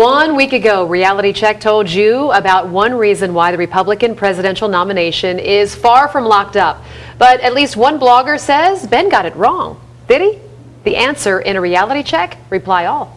1 week ago, Reality Check told you about one reason why the Republican presidential nomination is far from locked up. But at least one blogger says Ben got it wrong. Did he? The answer in a Reality Check. Reply all.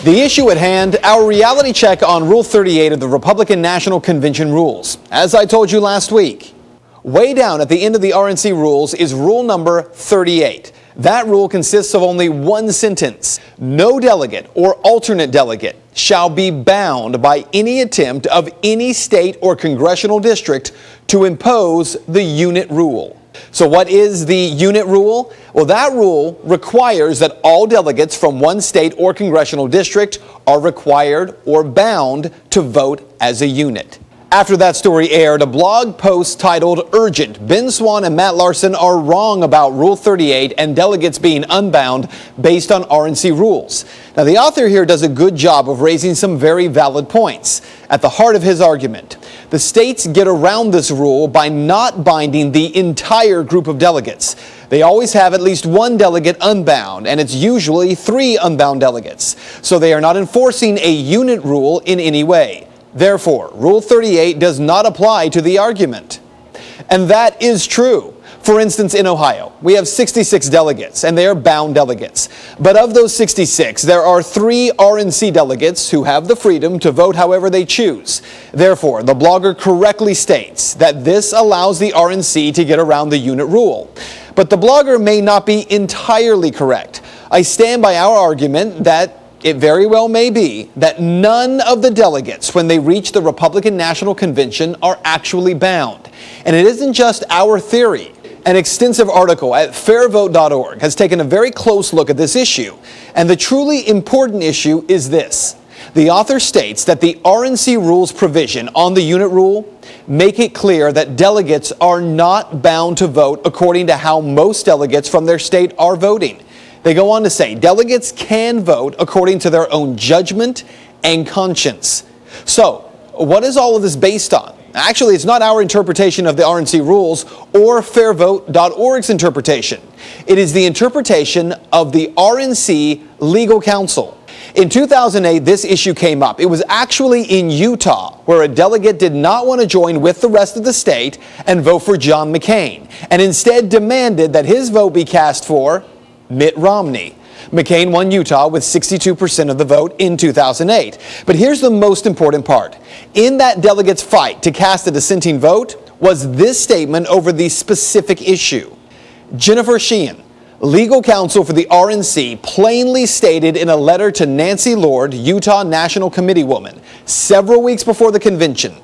The issue at hand, our reality check on Rule 38 of the Republican National Convention rules. As I told you last week, way down at the end of the RNC rules is rule number 38. That rule consists of only one sentence. No delegate or alternate delegate shall be bound by any attempt of any state or congressional district to impose the unit rule. So what is the unit rule? Well, that rule requires that all delegates from one state or congressional district are required or bound to vote as a unit. After that story aired, a blog post titled "Urgent, Ben Swann and Matt Larson are wrong about Rule 38 and delegates being unbound based on RNC rules." Now, the author here does a good job of raising some very valid points. At the heart of his argument, the states get around this rule by not binding the entire group of delegates. They always have at least one delegate unbound, and it's usually 3 unbound delegates. So they are not enforcing a unit rule in any way. Therefore, Rule 38 does not apply to the argument. And that is true. For instance, in Ohio, we have 66 delegates, and they are bound delegates. But of those 66, there are 3 RNC delegates who have the freedom to vote however they choose. Therefore, the blogger correctly states that this allows the RNC to get around the unit rule. But the blogger may not be entirely correct. I stand by our argument that it very well may be that none of the delegates, when they reach the Republican National Convention, are actually bound. And it isn't just our theory. An extensive article at fairvote.org has taken a very close look at this issue. And the truly important issue is this. The author states that the RNC rules provision on the unit rule make it clear that delegates are not bound to vote according to how most delegates from their state are voting. They go on to say delegates can vote according to their own judgment and conscience. So, what is all of this based on? Actually, it's not our interpretation of the RNC rules or fairvote.org's interpretation. It is the interpretation of the RNC Legal Counsel. In 2008, this issue came up. It was actually in Utah, where a delegate did not want to join with the rest of the state and vote for John McCain, and instead demanded that his vote be cast for Mitt Romney. McCain won Utah with 62% of the vote in 2008. But here's the most important part. In that delegate's fight to cast a dissenting vote was this statement over the specific issue. Jennifer Sheehan, legal counsel for the RNC, plainly stated in a letter to Nancy Lord, Utah National Committee woman, several weeks before the convention,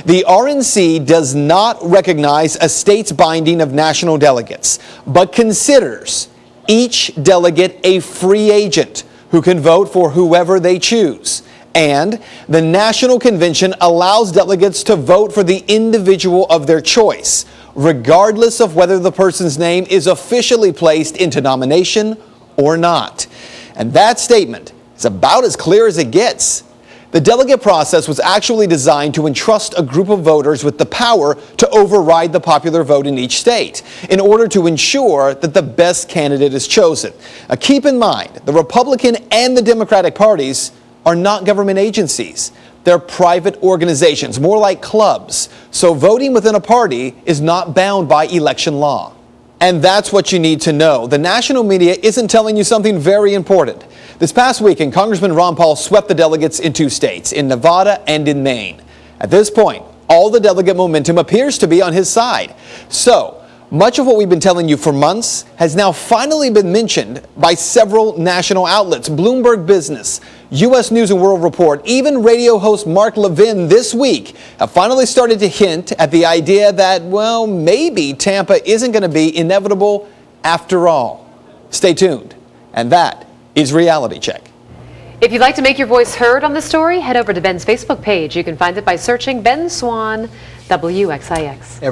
the RNC does not recognize a state's binding of national delegates, but considers each delegate a free agent who can vote for whoever they choose. And the National Convention allows delegates to vote for the individual of their choice, regardless of whether the person's name is officially placed into nomination or not. And that statement is about as clear as it gets. The delegate process was actually designed to entrust a group of voters with the power to override the popular vote in each state in order to ensure that the best candidate is chosen. Now, keep in mind, the Republican and the Democratic parties are not government agencies. They're private organizations, more like clubs. So voting within a party is not bound by election law. And that's what you need to know. The national media isn't telling you something very important. This past weekend, Congressman Ron Paul swept the delegates in 2 states, in Nevada and in Maine. At this point, all the delegate momentum appears to be on his side. So, much of what we've been telling you for months has now finally been mentioned by several national outlets. Bloomberg Business, U.S. News and World Report, even radio host Mark Levin this week have finally started to hint at the idea that, well, maybe Tampa isn't going to be inevitable after all. Stay tuned. And that is Reality Check. If you'd like to make your voice heard on this story, head over to Ben's Facebook page. You can find it by searching Ben Swann, WXIX.